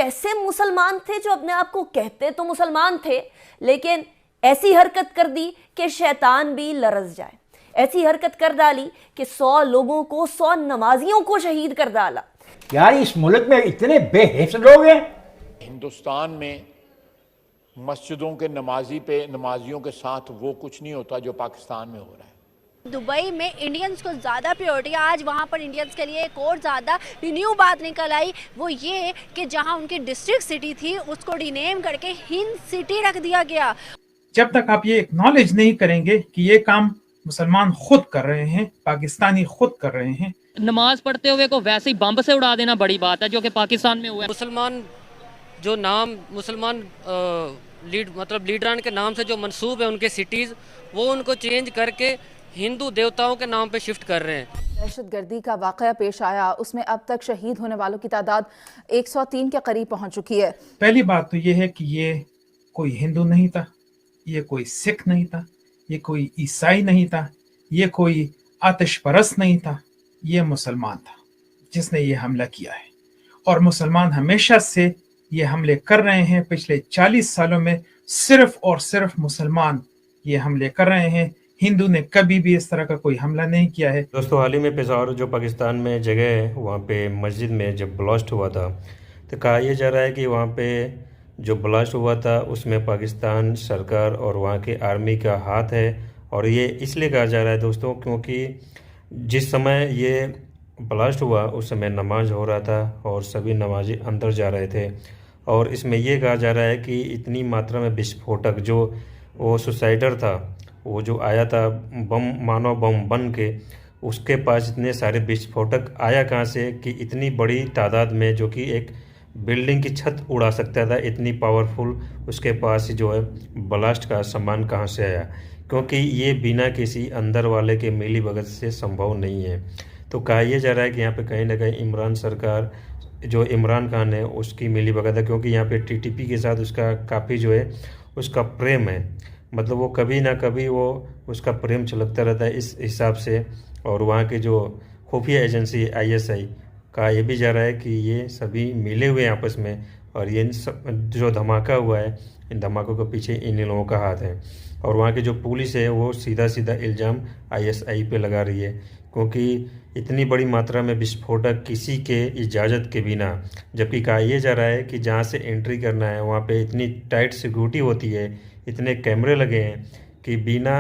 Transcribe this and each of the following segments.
कैसे मुसलमान थे जो अपने आप को कहते तो मुसलमान थे, लेकिन ऐसी हरकत कर दी कि शैतान भी लरज जाए। ऐसी हरकत कर डाली कि 100 लोगों को, 100 नमाजियों को शहीद कर डाला। यार इस मुल्क में इतने बेहिस लोग हैं। हिंदुस्तान में मस्जिदों के नमाजियों के साथ वो कुछ नहीं होता जो पाकिस्तान में हो रहा है। दुबई में इंडियंस को ज़्यादा प्रायोरिटी, आज वहाँ पर इंडियंस के लिए एक और ज़्यादा न्यू बात निकल आई, वो ये कि जहाँ उनकी डिस्ट्रिक्ट सिटी थी उसको रिनेम करके हिंद सिटी रख दिया गया। जब तक आप ये एक्नॉलेज नहीं करेंगे कि ये काम मुसलमान खुद कर रहे हैं, पाकिस्तानी खुद कर रहे हैं, नमाज पढ़ते हुए को वैसे ही बम से उड़ा देना बड़ी बात है, जो कि पाकिस्तान में हुआ है। मुसलमान जो नाम मुसलमान लीडरान के नाम से जो मंसूब है उनके सिटीज़, वो उनको चेंज करके हिंदू देवताओं के नाम पे शिफ्ट कर रहे हैं। दहशतगर्दी का वाकया पेश आया, उसमें अब तक शहीद होने वालों की तादाद 103 के करीब पहुंच चुकी है। पहली बात तो ये है कि ये कोई हिंदू नहीं था, ये कोई सिख नहीं था, ये कोई ईसाई नहीं था, ये कोई आतिश परस्त नहीं था, ये मुसलमान था जिसने ये हमला किया है। और मुसलमान हमेशा से ये हमले कर रहे हैं। पिछले 40 सालों में सिर्फ और सिर्फ मुसलमान ये हमले कर रहे हैं। हिंदू ने कभी भी इस तरह का कोई हमला नहीं किया है। दोस्तों, हाल ही में पेशावर जो पाकिस्तान में जगह है, वहाँ पे मस्जिद में जब ब्लास्ट हुआ था तो कहा यह जा रहा है कि वहाँ पे जो ब्लास्ट हुआ था उसमें पाकिस्तान सरकार और वहाँ के आर्मी का हाथ है। और ये इसलिए कहा जा रहा है दोस्तों क्योंकि जिस समय ये ब्लास्ट हुआ उस समय नमाज हो रहा था और सभी नमाजी अंदर जा रहे थे। और इसमें यह कहा जा रहा है कि इतनी मात्रा में विस्फोटक जो वो सुसाइडर था, वो जो आया था बम, मानव बम बन के, उसके पास इतने सारे विस्फोटक आया कहाँ से कि इतनी बड़ी तादाद में, जो कि एक बिल्डिंग की छत उड़ा सकता था, इतनी पावरफुल उसके पास जो है ब्लास्ट का सामान कहाँ से आया, क्योंकि ये बिना किसी अंदर वाले के मिलीभगत से संभव नहीं है। तो कहा यह जा रहा है कि यहाँ पे कहीं ना कहीं इमरान सरकार, जो इमरान खान है, उसकी मिलीभगत है, क्योंकि यहाँ पे टीटीपी के साथ उसका काफ़ी जो है उसका प्रेम है। मतलब वो कभी ना कभी वो उसका प्रेम छलकता रहता है इस हिसाब से। और वहाँ के जो खुफिया एजेंसी ISI का ये भी जा रहा है कि ये सभी मिले हुए हैं आपस में, और ये जो धमाका हुआ है, इन धमाकों के पीछे इन लोगों का हाथ है। और वहाँ की जो पुलिस है वो सीधा सीधा इल्ज़ाम ISI पे लगा रही है, क्योंकि इतनी बड़ी मात्रा में विस्फोटक किसी के इजाज़त के बिना, जबकि कहा यह जा रहा है कि जहाँ से एंट्री करना है वहाँ पे इतनी टाइट सिक्योरिटी होती है, इतने कैमरे लगे हैं कि बिना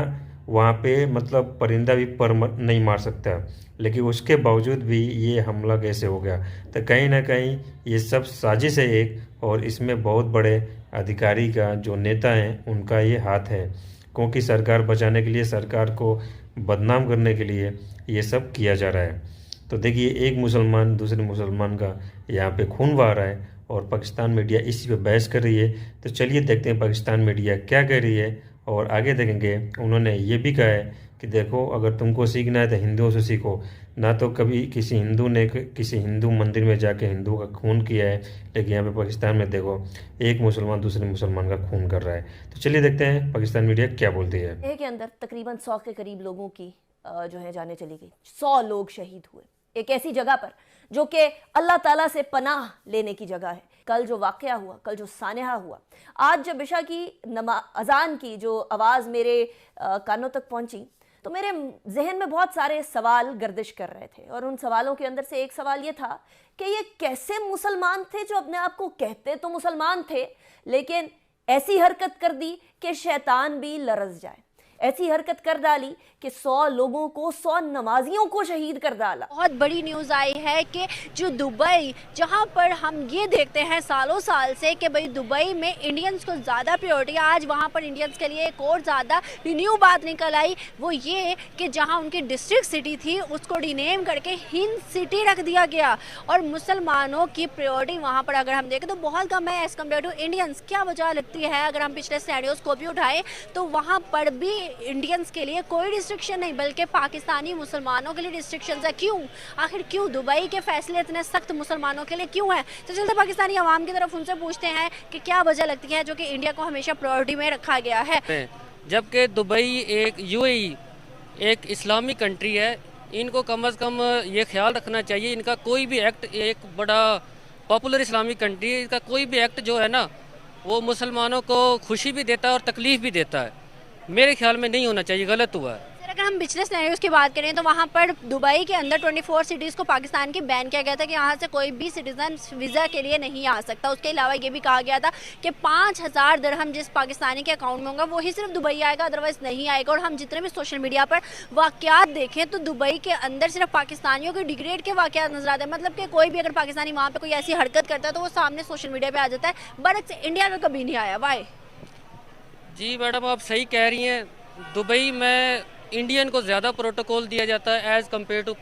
वहाँ पे मतलब परिंदा भी पर नहीं मार सकता। लेकिन उसके बावजूद भी ये हमला कैसे हो गया? तो कहीं ना कहीं ये सब साजिश है एक, और इसमें बहुत बड़े अधिकारी का, जो नेता हैं, उनका ये हाथ है, क्योंकि सरकार बचाने के लिए, सरकार को बदनाम करने के लिए ये सब किया जा रहा है। तो देखिए, एक मुसलमान दूसरे मुसलमान का यहाँ पे खून बहा रहा है और पाकिस्तान मीडिया इसी पे बहस कर रही है। तो चलिए देखते हैं पाकिस्तान मीडिया क्या कह रही है, और आगे देखेंगे। उन्होंने ये भी कहा है कि देखो, अगर तुमको सीखना है तो हिंदुओं से सीखो। ना तो कभी किसी हिंदू ने किसी हिंदू मंदिर में जाके हिंदू का खून किया है, लेकिन यहाँ पे पाकिस्तान में देखो एक मुसलमान दूसरे मुसलमान का खून कर रहा है। तो चलिए देखते हैं पाकिस्तान मीडिया क्या बोलती है। के अंदर तकरीबन 100 के करीब लोगों की जो है जाने चली गई। 100 लोग शहीद हुए एक ऐसी जगह पर जो कि अल्लाह ताला से पनाह लेने की जगह है। कल जो वाक़या हुआ, कल जो सानहा हुआ, आज जब इशा की अजान की जो आवाज़ मेरे कानों तक पहुंची, तो मेरे जहन में बहुत सारे सवाल गर्दिश कर रहे थे। और उन सवालों के अंदर से एक सवाल ये था कि ये कैसे मुसलमान थे जो अपने आप को कहते तो मुसलमान थे, लेकिन ऐसी हरकत कर दी कि शैतान भी लरज जाए। ऐसी हरकत कर डाली कि 100 लोगों को, 100 नमाजियों को शहीद कर डाला। बहुत बड़ी न्यूज़ आई है कि जो दुबई, जहां पर हम ये देखते हैं सालों साल से कि भाई दुबई में इंडियंस को ज़्यादा प्रायोरिटी, आज वहां पर इंडियंस के लिए एक और ज़्यादा न्यू बात निकल आई, वो ये कि जहां उनकी डिस्ट्रिक्ट सिटी थी उसको रिनेम करके हिंद सिटी रख दिया गया। और मुसलमानों की प्रायोरिटी वहाँ पर अगर हम देखें तो बहुत कम है एज़ कम्पेयर टू इंडियंस। क्या वजह लगती है? अगर हम पिछले सिनेरियोस को भी उठाएं तो वहाँ पर भी इंडियंस के लिए कोई रिस्ट्रिक्शन नहीं, बल्कि पाकिस्तानी मुसलमानों के लिए रिस्ट्रिक्शंस है। क्यों? आखिर क्यों दुबई के फैसले इतने सख्त मुसलमानों के लिए क्यों है? तो चलते पाकिस्तानी आवाम की तरफ उनसे पूछते हैं कि क्या वजह लगती है जो कि इंडिया को हमेशा प्रायोरिटी में रखा गया है। जबकि दुबई एक UAE एक इस्लामी कंट्री है, इनको कम अज़ कम ये ख्याल रखना चाहिए, इनका कोई भी एक्ट एक बड़ा पॉपुलर इस्लामिक कंट्री है, इसका कोई भी एक्ट जो है ना वो मुसलमानों को खुशी भी देता है और तकलीफ भी देता है। मेरे ख्याल में नहीं होना चाहिए, गलत हुआ है। सर अगर हम पिछले सिनेरियोस की बात करें तो वहाँ पर दुबई के अंदर 24 सिटीज़ को पाकिस्तान की बैन किया गया था कि यहाँ से कोई भी सिटीजन वीज़ा के लिए नहीं आ सकता। उसके अलावा ये भी कहा गया था कि 5000 दिरहम जिस पाकिस्तानी के अकाउंट में होगा वही सिर्फ दुबई आएगा, अदरवाइज़ नहीं आएगा। और हम जितने भी सोशल मीडिया पर वाक़यात देखें तो दुबई के अंदर सिर्फ पाकिस्तानियों के डिग्रेड के वाक़यात नजर आते हैं। मतलब कि कोई भी अगर पाकिस्तानी वहाँ पर कोई ऐसी हरकत करता है तो वो सामने सोशल मीडिया पर आ जाता है, बट इंडिया में कभी नहीं आया। वाई? जी मैडम, आप सही कह रही हैं। दुबई में इंडियन को ज़्यादा प्रोटोकॉल दिया जाता है एज़ कम्पेयर टू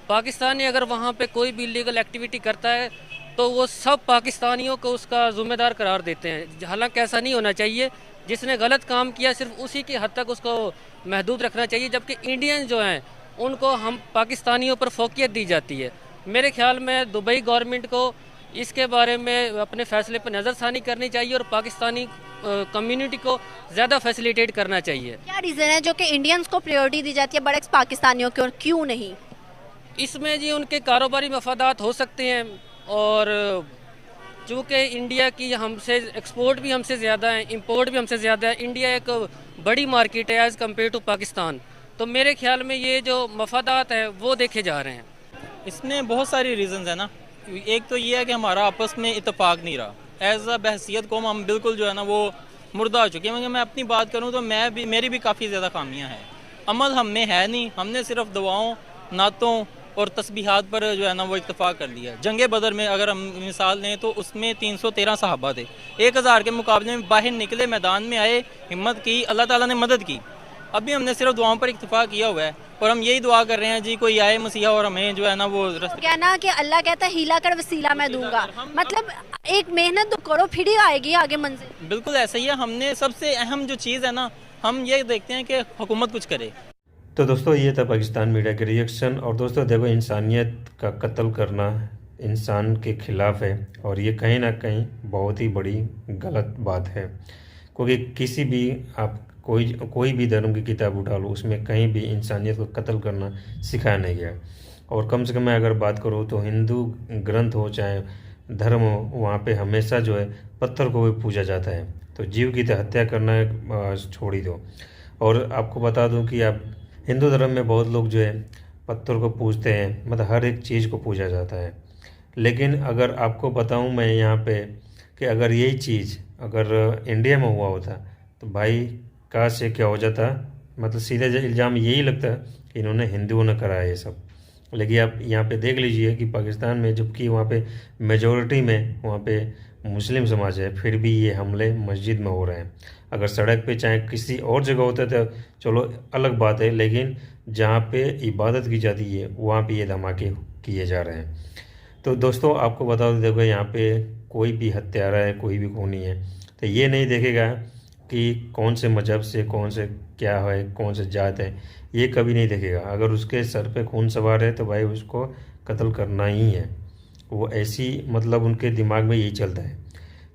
पाकिस्तानी अगर वहाँ पे कोई भी इलीगल एक्टिविटी करता है तो वो सब पाकिस्तानियों को उसका ज़िम्मेदार करार देते हैं। हालांकि ऐसा नहीं होना चाहिए। जिसने गलत काम किया सिर्फ उसी की हद तक उसको महदूद रखना चाहिए, जबकि इंडियन जो हैं उनको हम पाकिस्तानियों पर फोकियत दी जाती है। मेरे ख्याल में दुबई गवर्नमेंट को इसके बारे में अपने फ़ैसले पर नज़रसानी करनी चाहिए और पाकिस्तानी कम्युनिटी को ज़्यादा फैसिलिटेट करना चाहिए। क्या रीज़न है जो कि इंडियंस को प्रायोरिटी दी जाती है बड़े पाकिस्तानियों की, और क्यों नहीं? इसमें जी उनके कारोबारी मफादात हो सकते हैं, और चूँकि इंडिया की हमसे एक्सपोर्ट भी हमसे ज़्यादा है, इंपोर्ट भी हमसे ज़्यादा है। इंडिया एक बड़ी मार्केट है एज़ कम्पेयर टू पाकिस्तान। तो मेरे ख्याल में ये जो मफादात है वो देखे जा रहे हैं। इसमें बहुत सारी रीज़न्स हैं ना। एक तो ये है कि हमारा आपस में इत्तेफाक नहीं रहा। एज अ बहसीत कौम हम बिल्कुल जो है ना वो मुर्दा हो चुके हैं। मैं अपनी बात करूं तो मेरी भी काफ़ी ज़्यादा खामियां हैं। अमल हम में है नहीं, हमने सिर्फ दुआओं, नातों और तस्बीहात पर जो है ना वो इत्तेफाक कर लिया। जंग बदर में अगर हम मिसाल लें तो उसमें 313 सहाबा थे। 1000 के मुकाबले में बाहर निकले, मैदान में आए, हिम्मत की, अल्लाह ताला ने मदद की। अभी हमने सिर्फ दुआओं पर इत्तेफाक किया हुआ है और हम यही दुआ कर रहे हैं जी कोई आए मसीहा और हमें जो है ना वो क्या ना कि अल्लाह कहता है हीला कर वसीला मैं दूंगा। मतलब एक मेहनत तो करो फिर ही आएगी आगे मंजिल। बिल्कुल ऐसा ही है। हमने सबसे अहम जो चीज़ है ना, हम ये देखते हैं कि हुकूमत कुछ करे। तो दोस्तों ये था पाकिस्तान मीडिया के रिएक्शन। और दोस्तों देखो, इंसानियत का कत्ल करना इंसान के ख़िलाफ़ है और ये कहीं ना कहीं बहुत ही बड़ी गलत बात है, क्योंकि किसी भी आप कोई भी धर्म की किताब उठा लो, उसमें कहीं भी इंसानियत को कत्ल करना सिखाया नहीं गया। और कम से कम मैं अगर बात करूँ तो हिंदू ग्रंथ हो चाहे धर्म हो, वहाँ पे हमेशा जो है पत्थर को भी पूजा जाता है। तो जीव की हत्या करना छोड़ ही दो। और आपको बता दूं कि आप हिंदू धर्म में बहुत लोग जो है पत्थर को पूजते हैं, मतलब हर एक चीज़ को पूजा जाता है। लेकिन अगर आपको बताऊं मैं यहाँ पे कि अगर यही चीज़ अगर इंडिया में हुआ होता तो भाई कहाँ से क्या हो जाता, मतलब सीधे इल्ज़ाम यही लगता कि इन्होंने हिंदुओं ने कराया ये सब। लेकिन आप यहाँ पे देख लीजिए कि पाकिस्तान में जबकि वहाँ पे मेजॉरिटी में वहाँ पे मुस्लिम समाज है, फिर भी ये हमले मस्जिद में हो रहे हैं। अगर सड़क पे चाहे किसी और जगह होता तो चलो अलग बात है, लेकिन जहाँ पे इबादत की जाती है वहाँ पे ये धमाके किए जा रहे हैं। तो दोस्तों आपको बता दो, देखो यहाँ पे कोई भी हत्यारा है, कोई भी खूनी है, तो ये नहीं देखेगा कि कौन से मजहब से, कौन से क्या है, कौन से जात है, ये कभी नहीं देखेगा। अगर उसके सर पे खून सवार है तो भाई उसको कत्ल करना ही है। वो ऐसी मतलब उनके दिमाग में यही चलता है।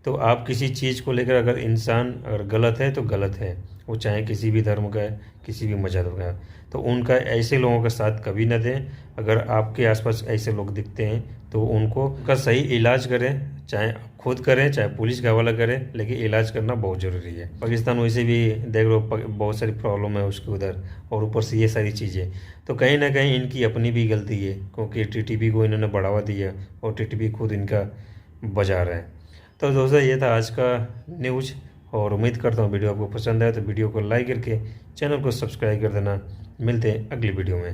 तो आप किसी चीज़ को लेकर अगर इंसान अगर गलत है तो गलत है, वो चाहे किसी भी धर्म का है, किसी भी मजहब का है, तो उनका ऐसे लोगों का साथ कभी न दें। अगर आपके आसपास ऐसे लोग दिखते हैं तो उनको का सही इलाज करें, चाहे खुद करें चाहे पुलिस का हवाला करें, लेकिन इलाज करना बहुत ज़रूरी है। पाकिस्तान वैसे भी देख लो बहुत सारी प्रॉब्लम है उसके उधर, और ऊपर से ये सारी चीज़ें, तो कहीं ना कहीं इनकी अपनी भी गलती है, क्योंकि टीटीपी को इन्होंने बढ़ावा दिया और टीटीपी खुद इनका बजा रहा है। तो दोस्तों ये था आज का न्यूज़, और उम्मीद करता हूँ वीडियो आपको पसंद आए तो वीडियो को लाइक करके चैनल को सब्सक्राइब कर देना। मिलते हैं अगली वीडियो में।